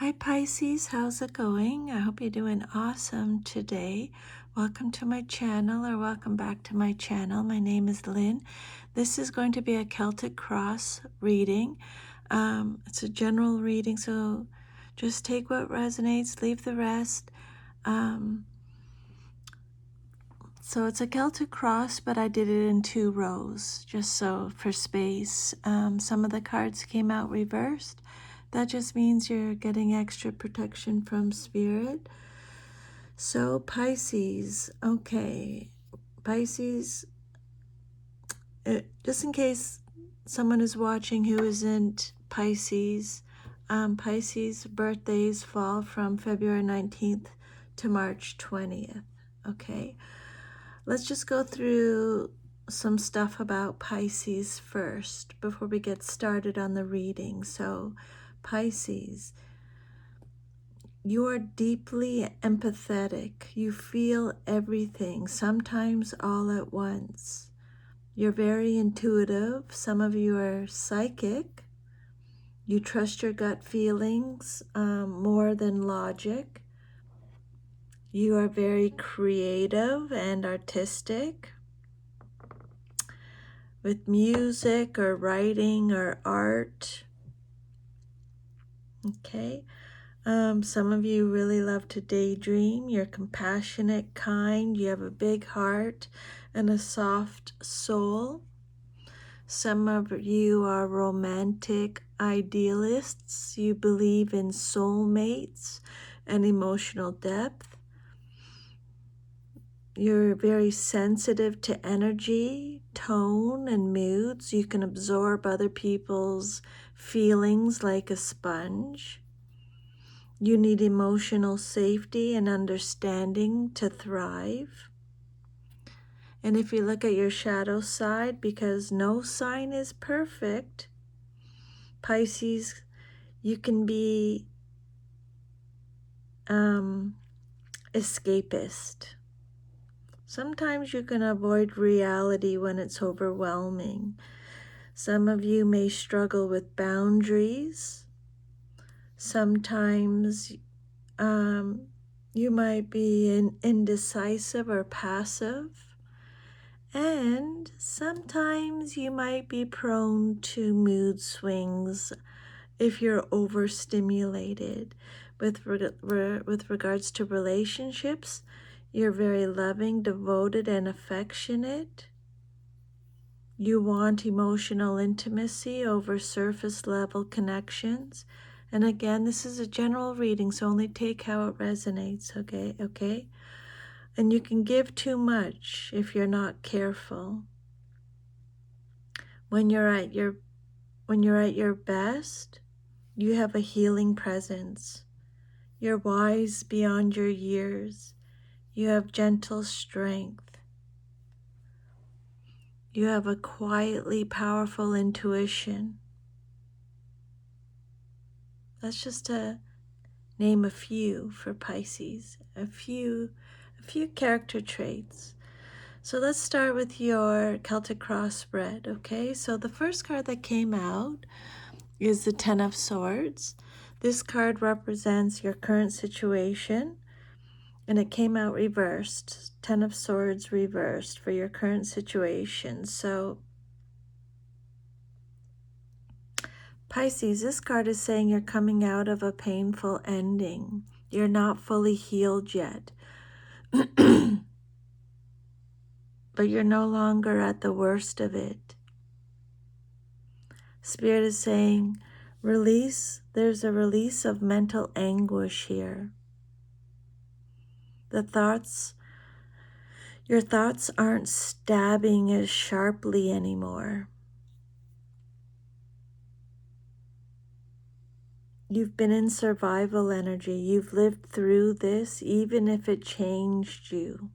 Hi Pisces, how's it going? I hope you're doing awesome today. Welcome to my channel, or welcome back to my channel. My name is Lynn. This is going to be a Celtic Cross reading. It's a general reading, so just take what resonates, leave the rest. So it's a Celtic Cross, but I did it in 2 rows, just so for space. Some of the cards came out reversed. That just means you're getting extra protection from Spirit. So Pisces, okay. Pisces, just in case someone is watching who isn't Pisces, Pisces birthdays fall from February 19th to March 20th, okay? Let's just go through some stuff about Pisces first before we get started on the reading. So Pisces, you are deeply empathetic. You feel everything, sometimes all at once. You're very intuitive. Some of you are psychic. You trust your gut feelings more than logic. You are very creative and artistic with music or writing or art. Okay. Some of you really love to daydream. You're compassionate, kind. You have a big heart and a soft soul. Some of you are romantic idealists. You believe in soulmates and emotional depth. You're very sensitive to energy, tone, and moods. You can absorb other people's feelings like a sponge. You need emotional safety and understanding to thrive. And if you look at your shadow side, because no sign is perfect, Pisces, you can be escapist. Sometimes you can avoid reality when it's overwhelming. Some of you may struggle with boundaries. Sometimes you might be indecisive or passive. And sometimes you might be prone to mood swings if you're overstimulated. With regards to relationships, you're very loving, devoted, and affectionate. You want emotional intimacy over surface level connections. And again, this is a general reading, so only take how it resonates, okay? And you can give too much if you're not careful. When you're at your best, you have a healing presence. You're wise beyond your years. You have gentle strength. You have a quietly powerful intuition. That's just to name a few for Pisces, a few character traits. So let's start with your Celtic Cross spread, okay? So the first card that came out is the Ten of Swords. This card represents your current situation, and it came out reversed. Ten of Swords reversed for your current situation. So Pisces, this card is saying you're coming out of a painful ending. You're not fully healed yet. But you're no longer at the worst of it. Spirit is saying, release. There's a release of mental anguish here. Your thoughts aren't stabbing as sharply anymore. You've been in survival energy. You've lived through this, even if it changed you.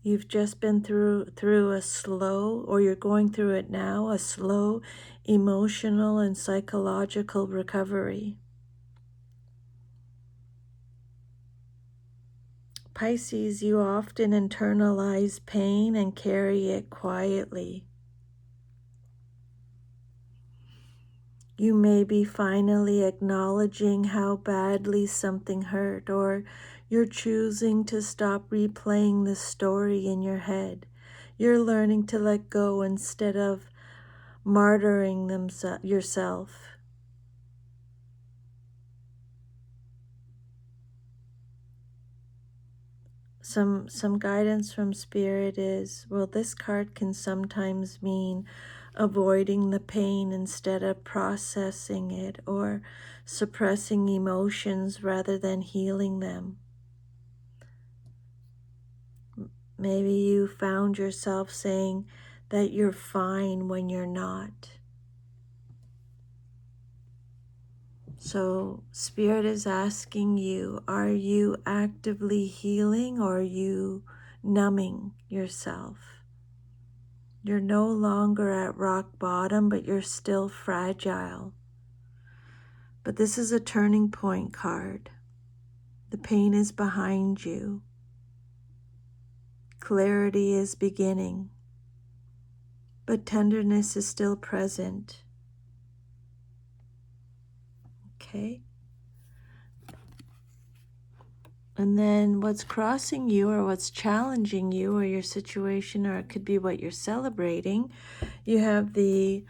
You've just been through a slow, or you're going through it now, a slow emotional and psychological recovery. Pisces, you often internalize pain and carry it quietly. You may be finally acknowledging how badly something hurt, or you're choosing to stop replaying the story in your head. You're learning to let go instead of martyring yourself. Some guidance from Spirit is, well, this card can sometimes mean avoiding the pain instead of processing it, or suppressing emotions rather than healing them. Maybe you found yourself saying that you're fine when you're not. So Spirit is asking you, are you actively healing, or are you numbing yourself? You're no longer at rock bottom, but you're still fragile. But this is a turning point card. The pain is behind you. Clarity is beginning, but tenderness is still present. Okay? And then what's crossing you, or what's challenging you, or your situation, or it could be what you're celebrating, you have the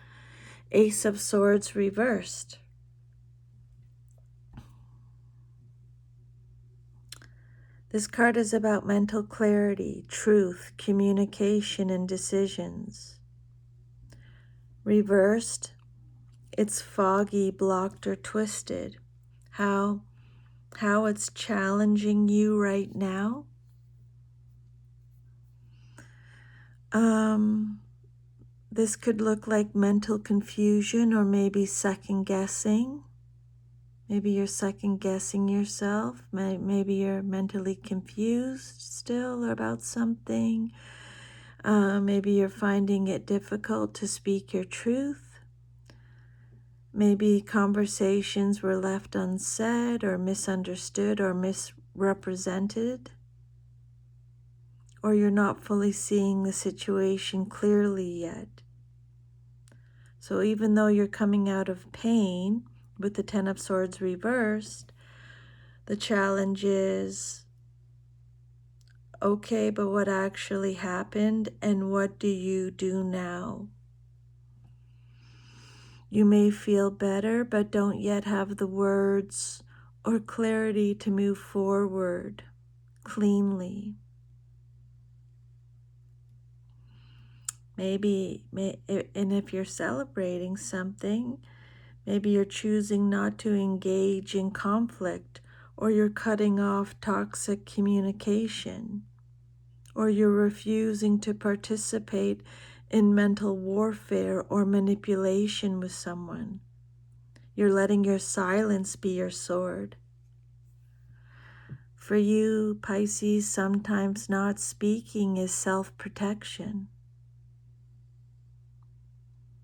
Ace of Swords reversed. This card is about mental clarity, truth, communication, and decisions. Reversed, it's foggy, blocked, or twisted. How it's challenging you right now? This could look like mental confusion, or maybe second guessing. Maybe you're second guessing yourself. Maybe you're mentally confused still about something. Maybe you're finding it difficult to speak your truth. Maybe conversations were left unsaid, or misunderstood, or misrepresented. Or you're not fully seeing the situation clearly yet. So even though you're coming out of pain with the Ten of Swords reversed, the challenge is, okay, but what actually happened, and what do you do now? You may feel better, but don't yet have the words or clarity to move forward cleanly. And if you're celebrating something, maybe you're choosing not to engage in conflict, or you're cutting off toxic communication, or you're refusing to participate in mental warfare or manipulation with someone. You're letting your silence be your sword. For you, Pisces, sometimes not speaking is self-protection.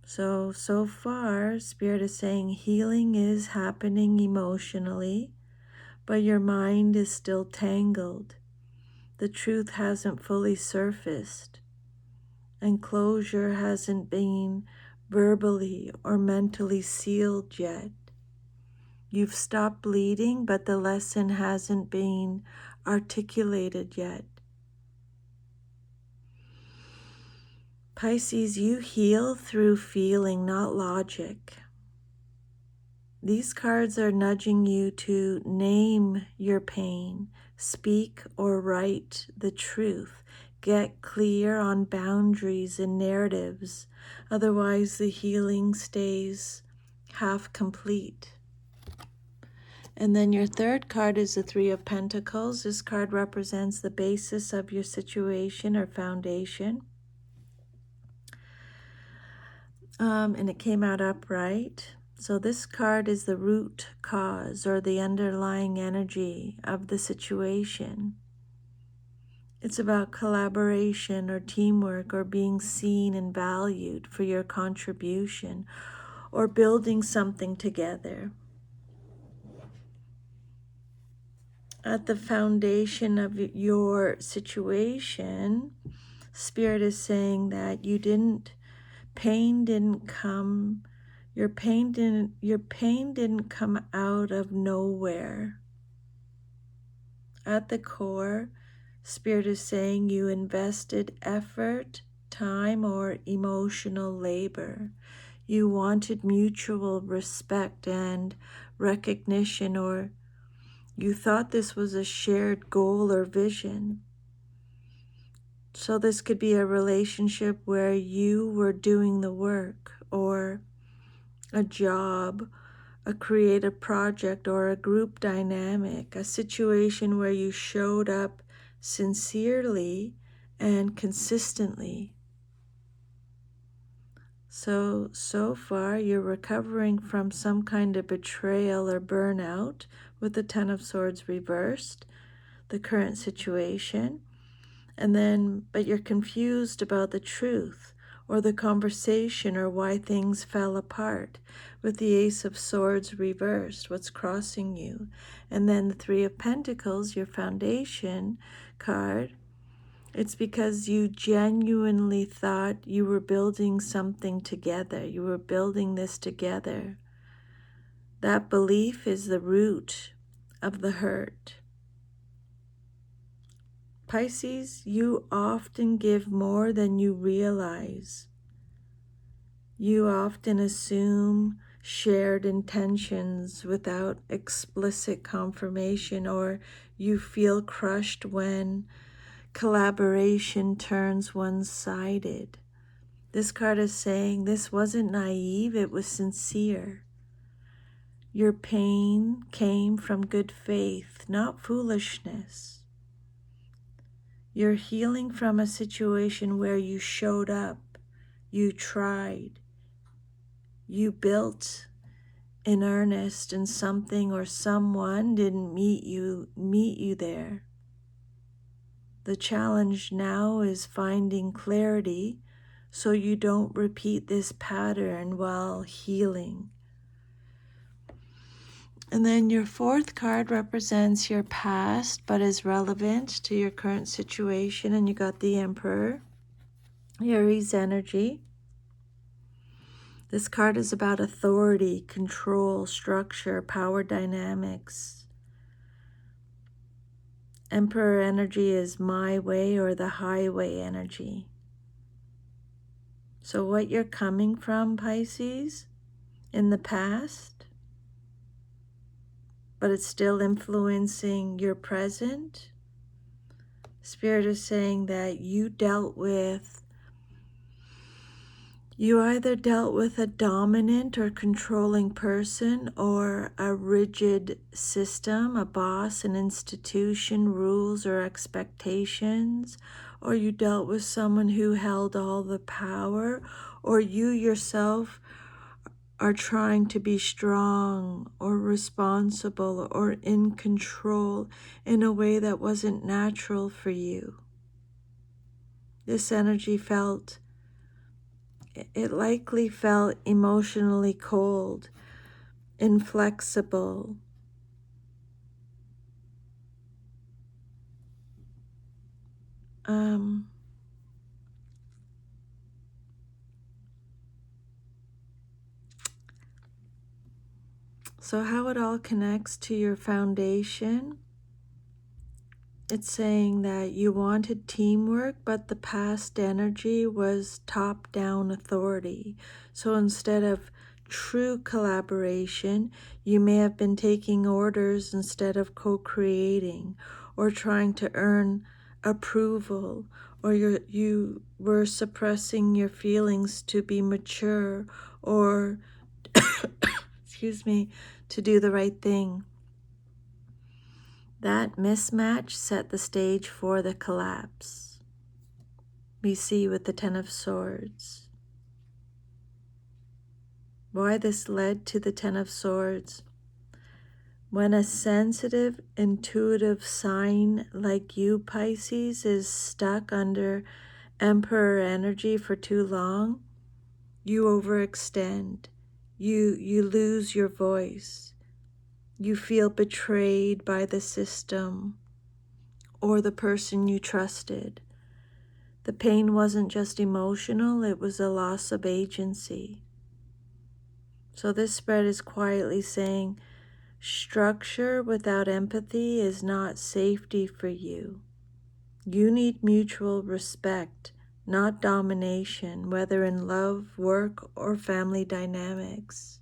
So far, Spirit is saying healing is happening emotionally, but your mind is still tangled. The truth hasn't fully surfaced, and closure hasn't been verbally or mentally sealed yet. You've stopped bleeding, but the lesson hasn't been articulated yet. Pisces, you heal through feeling, not logic. These cards are nudging you to name your pain, speak or write the truth, get clear on boundaries and narratives. Otherwise, the healing stays half complete. And then your third card is the Three of Pentacles. This card represents the basis of your situation or foundation. And it came out upright. So this card is the root cause, or the underlying energy of the situation. It's about collaboration or teamwork, or being seen and valued for your contribution, or building something together. At the foundation of your situation, Spirit is saying that pain didn't come Your pain didn't come out of nowhere. At the core, Spirit is saying you invested effort, time, or emotional labor. You wanted mutual respect and recognition, or you thought this was a shared goal or vision. So this could be a relationship where you were doing the work, or a job, a creative project, or a group dynamic, a situation where you showed up sincerely and consistently. So far you're recovering from some kind of betrayal or burnout with the Ten of Swords reversed, the current situation. But you're confused about the truth or the conversation or why things fell apart with the Ace of Swords reversed, what's crossing you. And then the Three of Pentacles, your foundation card, it's because you genuinely thought you were building something together. You were building this together. That belief is the root of the hurt. Pisces, you often give more than you realize. You often assume shared intentions without explicit confirmation, or you feel crushed when collaboration turns one-sided. This card is saying this wasn't naive, it was sincere. Your pain came from good faith, not foolishness. You're healing from a situation where you showed up, you tried, you built in earnest, and something or someone didn't meet you there. The challenge now is finding clarity so you don't repeat this pattern while healing. And then your fourth card represents your past, but is relevant to your current situation. And you got the Emperor, Aries energy. This card is about authority, control, structure, power dynamics. Emperor energy is my way or the highway energy. So what you're coming from, Pisces, in the past, but it's still influencing your present. Spirit is saying that you either dealt with a dominant or controlling person, or a rigid system, a boss, an institution, rules or expectations, or you dealt with someone who held all the power, or you yourself are trying to be strong or responsible or in control in a way that wasn't natural for you. This energy likely felt emotionally cold, inflexible. So how it all connects to your foundation, it's saying that you wanted teamwork, but the past energy was top-down authority. So instead of true collaboration, you may have been taking orders instead of co-creating, or trying to earn approval, or you were suppressing your feelings to be mature, or excuse me, to do the right thing. That mismatch set the stage for the collapse. We see with the Ten of Swords. Why this led to the Ten of Swords. When a sensitive, intuitive sign like you, Pisces, is stuck under Emperor energy for too long, you overextend. You lose your voice. You feel betrayed by the system or the person you trusted. The pain wasn't just emotional, it was a loss of agency. So this spread is quietly saying, structure without empathy is not safety for you. You need mutual respect, not domination, whether in love, work, or family dynamics.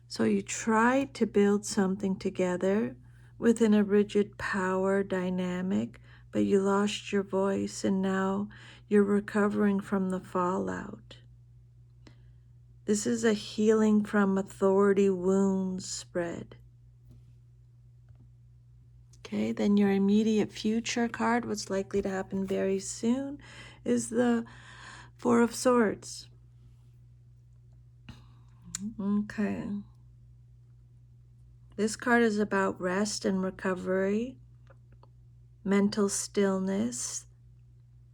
So you tried to build something together within a rigid power dynamic, but you lost your voice and now you're recovering from the fallout. This is a healing from authority wounds spread. Okay, then your immediate future card, what's likely to happen very soon, is the Four of Swords. Okay. This card is about rest and recovery, mental stillness,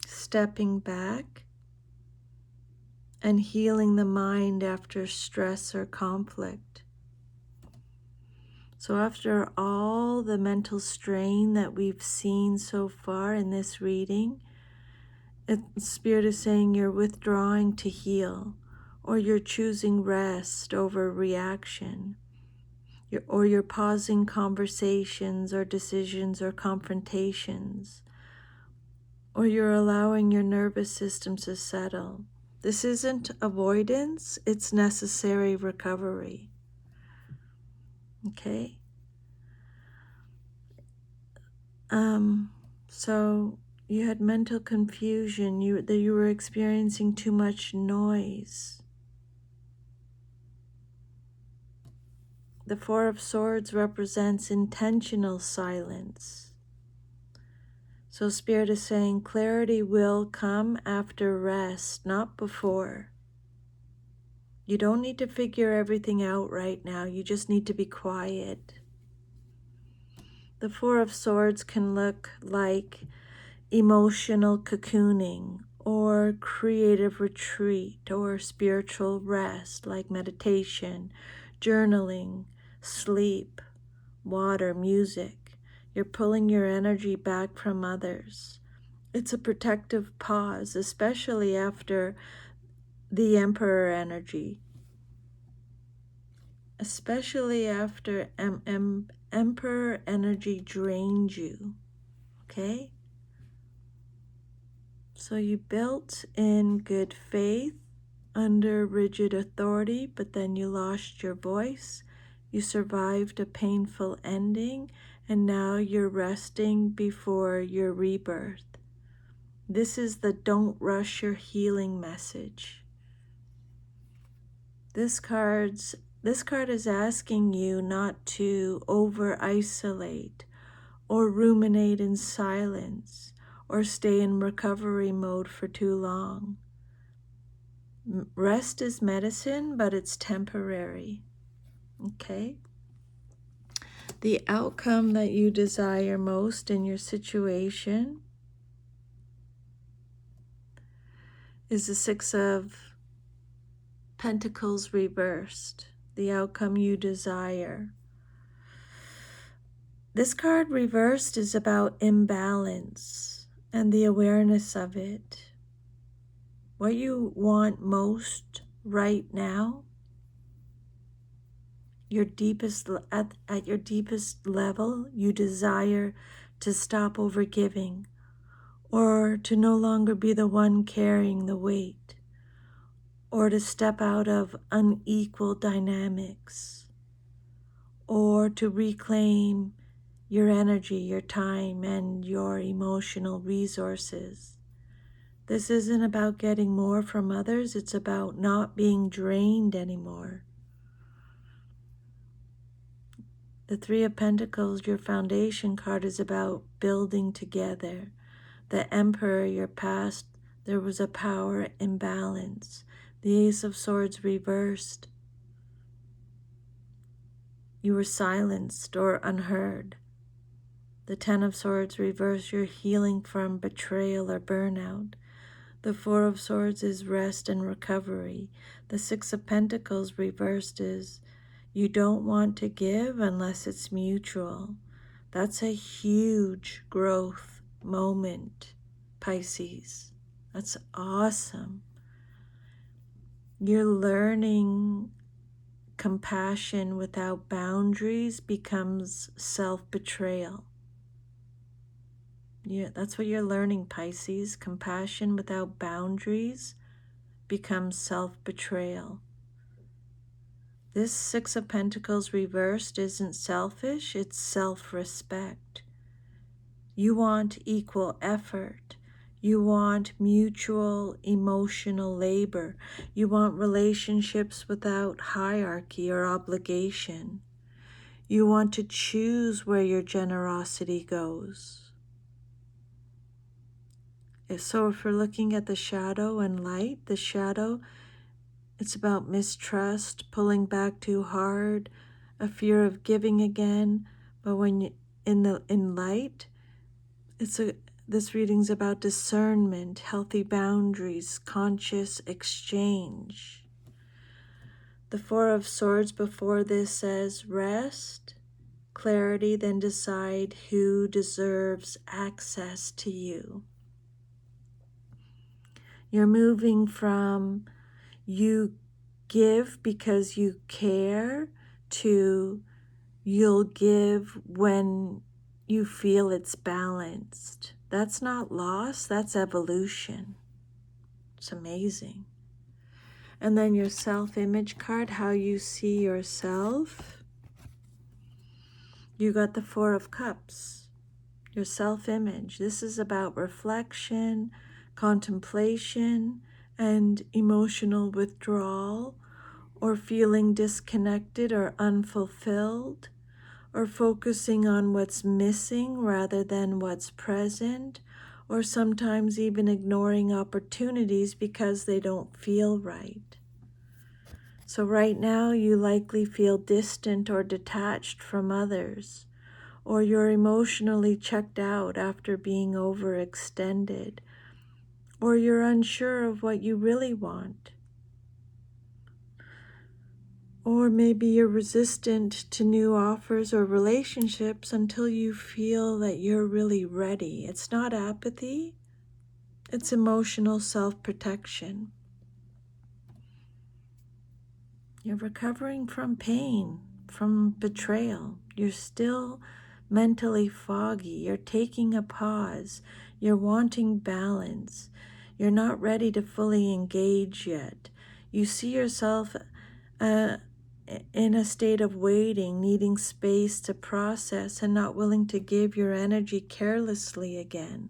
stepping back, and healing the mind after stress or conflict. So after all the mental strain that we've seen so far in this reading, Spirit is saying you're withdrawing to heal, or you're choosing rest over reaction, or you're pausing conversations or decisions or confrontations, or you're allowing your nervous system to settle. This isn't avoidance, it's necessary recovery. Okay? So you had mental confusion, that you were experiencing too much noise. The Four of Swords represents intentional silence. So Spirit is saying clarity will come after rest, not before. You don't need to figure everything out right now. You just need to be quiet. The Four of Swords can look like emotional cocooning or creative retreat or spiritual rest like meditation, journaling, sleep, water, music. You're pulling your energy back from others. It's a protective pause, especially after the Emperor energy. Especially after Emperor energy drained you, okay? So you built in good faith under rigid authority, but then you lost your voice. You survived a painful ending, and now you're resting before your rebirth. This is the don't rush your healing message. This card is asking you not to over-isolate or ruminate in silence or stay in recovery mode for too long. Rest is medicine, but it's temporary, okay? The outcome that you desire most in your situation is the Six of Pentacles reversed, the outcome you desire. This card reversed is about imbalance and the awareness of it. What you want most right now, your deepest at your deepest level, you desire to stop overgiving or to no longer be the one carrying the weight or to step out of unequal dynamics or to reclaim your energy, your time, and your emotional resources. This isn't about getting more from others, it's about not being drained anymore. The Three of Pentacles, your foundation card, is about building together. The Emperor, your past, there was a power imbalance. The Ace of Swords reversed. You were silenced or unheard. The Ten of Swords reversed, you're healing from betrayal or burnout. The Four of Swords is rest and recovery. The Six of Pentacles reversed is you don't want to give unless it's mutual. That's a huge growth moment, Pisces. That's awesome. You're learning compassion without boundaries becomes self-betrayal. Yeah, that's what you're learning, Pisces. Compassion without boundaries becomes self-betrayal. This Six of Pentacles reversed isn't selfish, it's self-respect. You want equal effort. You want mutual emotional labor. You want relationships without hierarchy or obligation. You want to choose where your generosity goes. So if we're looking at the shadow and light, the shadow, it's about mistrust, pulling back too hard, a fear of giving again. But when you, in light, this reading's about discernment, healthy boundaries, conscious exchange. The Four of Swords before this says rest, clarity, then decide who deserves access to you. You're moving from you give because you care to you'll give when you feel it's balanced. That's not loss, that's evolution. It's amazing. And then your self-image card, how you see yourself. You got the Four of Cups, your self-image. This is about reflection, contemplation, and emotional withdrawal, or feeling disconnected or unfulfilled, or focusing on what's missing rather than what's present, or sometimes even ignoring opportunities because they don't feel right. So right now you likely feel distant or detached from others, or you're emotionally checked out after being overextended, or you're unsure of what you really want. Or maybe you're resistant to new offers or relationships until you feel that you're really ready. It's not apathy, it's emotional self-protection. You're recovering from pain, from betrayal. You're still mentally foggy. You're taking a pause. You're wanting balance. You're not ready to fully engage yet. You see yourself in a state of waiting, needing space to process and not willing to give your energy carelessly again.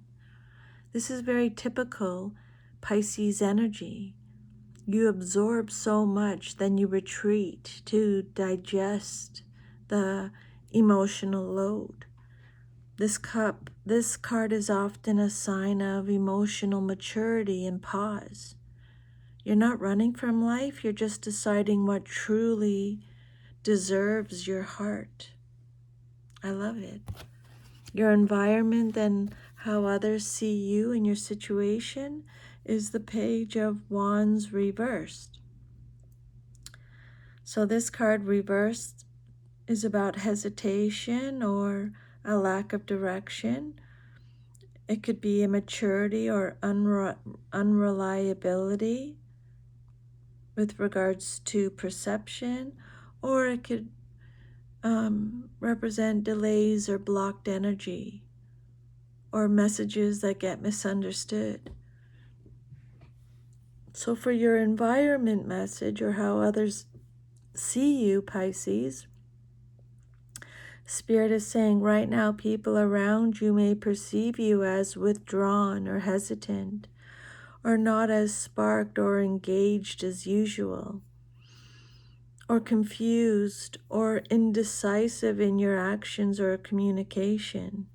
This is very typical Pisces energy. You absorb so much, then you retreat to digest the emotional load. This card is often a sign of emotional maturity and pause. You're not running from life, you're just deciding what truly deserves your heart. I love it. Your environment and how others see you and your situation is the Page of Wands reversed. So this card reversed is about hesitation or a lack of direction. It could be immaturity or unreliability with regards to perception, or it could represent delays or blocked energy or messages that get misunderstood. So for your environment message or how others see you, Pisces, Spirit is saying right now people around you may perceive you as withdrawn or hesitant, or not as sparked or engaged as usual, or confused or indecisive in your actions or communication,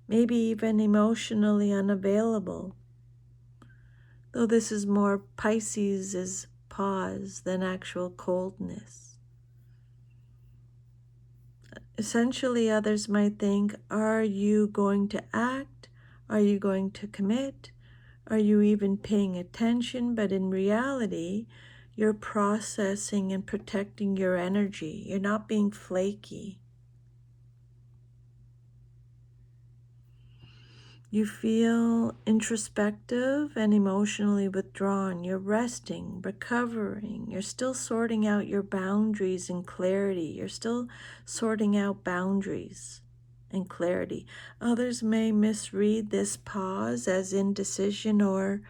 maybe even emotionally unavailable. Though this is more Pisces' pause than actual coldness. Essentially, others might think, are you going to act? Are you going to commit? Are you even paying attention? But in reality, you're processing and protecting your energy. You're not being flaky. You feel introspective and emotionally withdrawn. You're resting, recovering. You're still sorting out your boundaries and clarity. You're still sorting out boundaries and clarity. Others may misread this pause as indecision or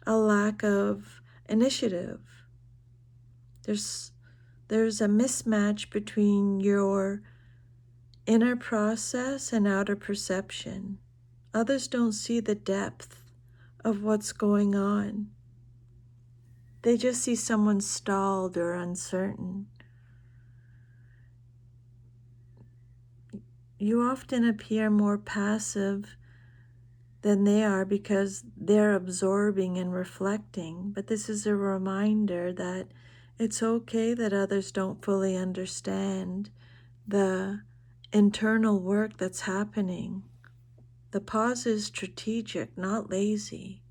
a lack of initiative. There's a mismatch between your inner process and outer perception. Others don't see the depth of what's going on. They just see someone stalled or uncertain. You often appear more passive than they are because they're absorbing and reflecting. But this is a reminder that it's okay that others don't fully understand the internal work that's happening. The pause is strategic, not lazy.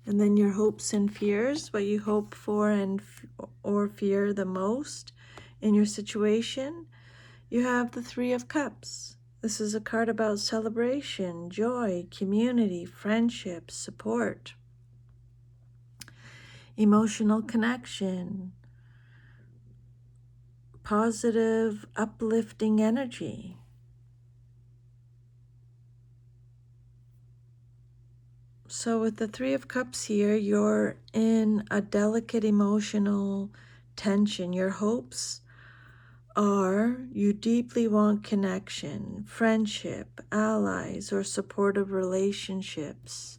And then your hopes and fears, what you hope for or fear the most in your situation. You have the Three of Cups. This is a card about celebration, joy, community, friendship, support, emotional connection, positive, uplifting energy. So with the Three of Cups here, you're in a delicate emotional tension. Your hopes are you deeply want connection, friendship, allies, or supportive relationships,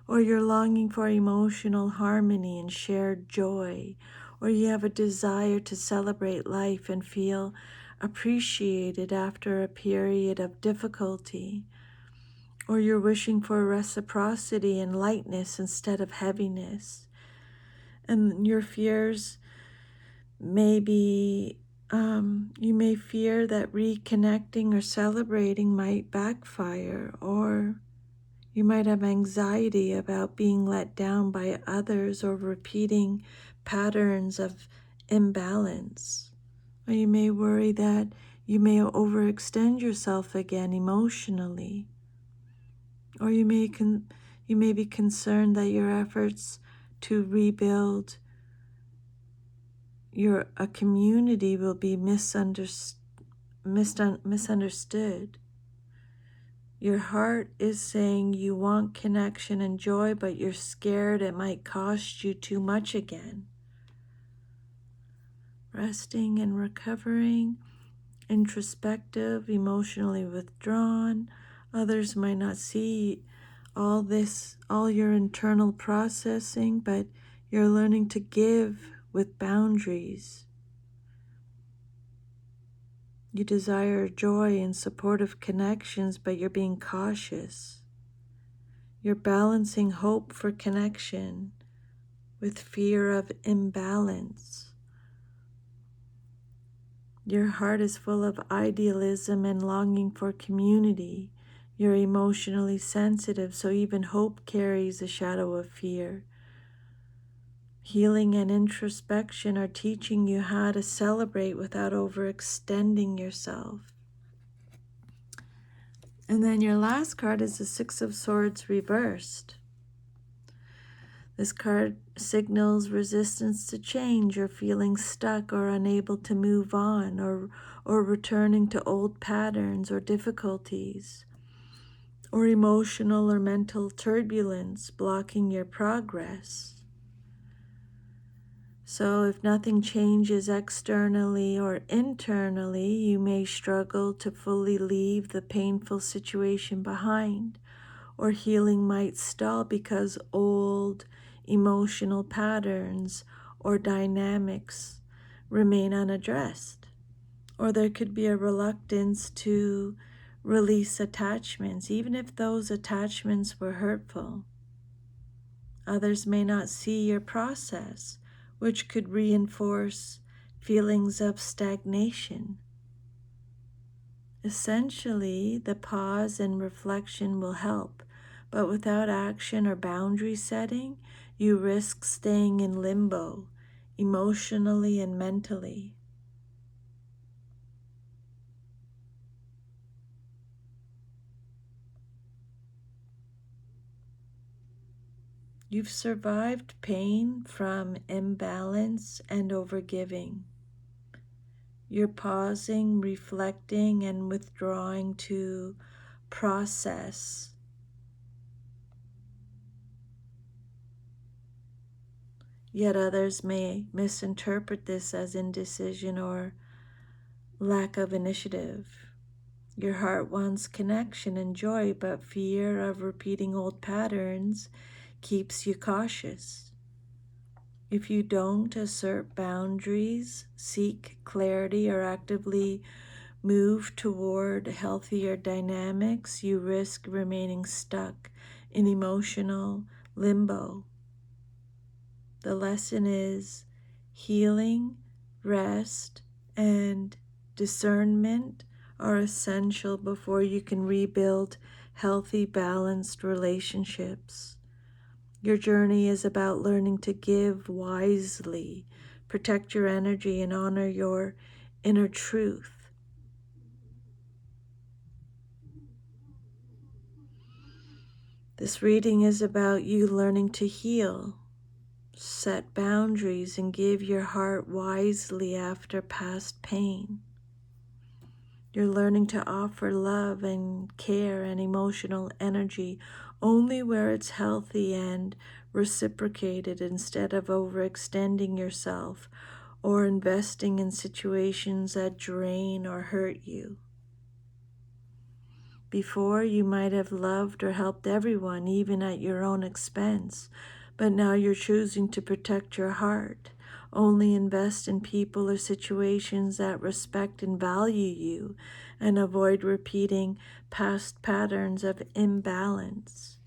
or you're longing for emotional harmony and shared joy, or you have a desire to celebrate life and feel appreciated after a period of difficulty, or you're wishing for reciprocity and lightness instead of heaviness. And your fears may be, you may fear that reconnecting or celebrating might backfire, or you might have anxiety about being let down by others or repeating patterns of imbalance. Or you may worry that you may overextend yourself again emotionally. Or you may be concerned that your efforts to rebuild a community will be misunderstood. Your heart is saying you want connection and joy, but you're scared it might cost you too much again. Resting and recovering, introspective, emotionally withdrawn. Others might not see all your internal processing, but you're learning to give with boundaries. You desire joy and supportive connections, but you're being cautious. You're balancing hope for connection with fear of imbalance. Your heart is full of idealism and longing for community. You're emotionally sensitive, so even hope carries a shadow of fear. Healing and introspection are teaching you how to celebrate without overextending yourself. And then your last card is the Six of Swords reversed. This card signals resistance to change, or feeling stuck or unable to move on, or returning to old patterns or difficulties, or emotional or mental turbulence blocking your progress. So if nothing changes externally or internally, you may struggle to fully leave the painful situation behind, or healing might stall because old emotional patterns or dynamics remain unaddressed. Or there could be a reluctance to release attachments, even if those attachments were hurtful. Others may not see your process, which could reinforce feelings of stagnation. Essentially, the pause and reflection will help, but without action or boundary setting, you risk staying in limbo, emotionally and mentally. You've survived pain from imbalance and overgiving. You're pausing, reflecting, and withdrawing to process. Yet others may misinterpret this as indecision or lack of initiative. Your heart wants connection and joy, but fear of repeating old patterns keeps you cautious. If you don't assert boundaries, seek clarity, or actively move toward healthier dynamics, you risk remaining stuck in emotional limbo. The lesson is healing, rest, and discernment are essential before you can rebuild healthy, balanced relationships. Your journey is about learning to give wisely, protect your energy, and honor your inner truth. This reading is about you learning to heal, set boundaries, and give your heart wisely after past pain. You're learning to offer love and care and emotional energy only where it's healthy and reciprocated, instead of overextending yourself or investing in situations that drain or hurt you. Before, you might have loved or helped everyone, even at your own expense, but now you're choosing to protect your heart. Only invest in people or situations that respect and value you, and avoid repeating past patterns of imbalance.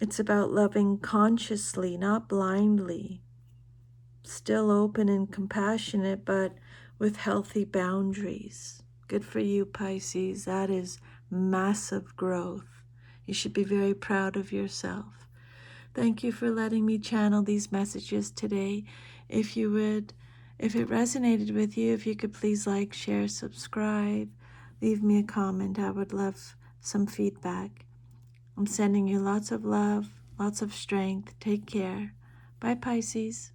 It's about loving consciously, not blindly. Still open and compassionate, but with healthy boundaries. Good for you, Pisces. That is massive growth. You should be very proud of yourself. Thank you for letting me channel these messages today. If it resonated with you, if you could please like, share, subscribe, leave me a comment. I would love some feedback. I'm sending you lots of love, lots of strength. Take care. Bye, Pisces.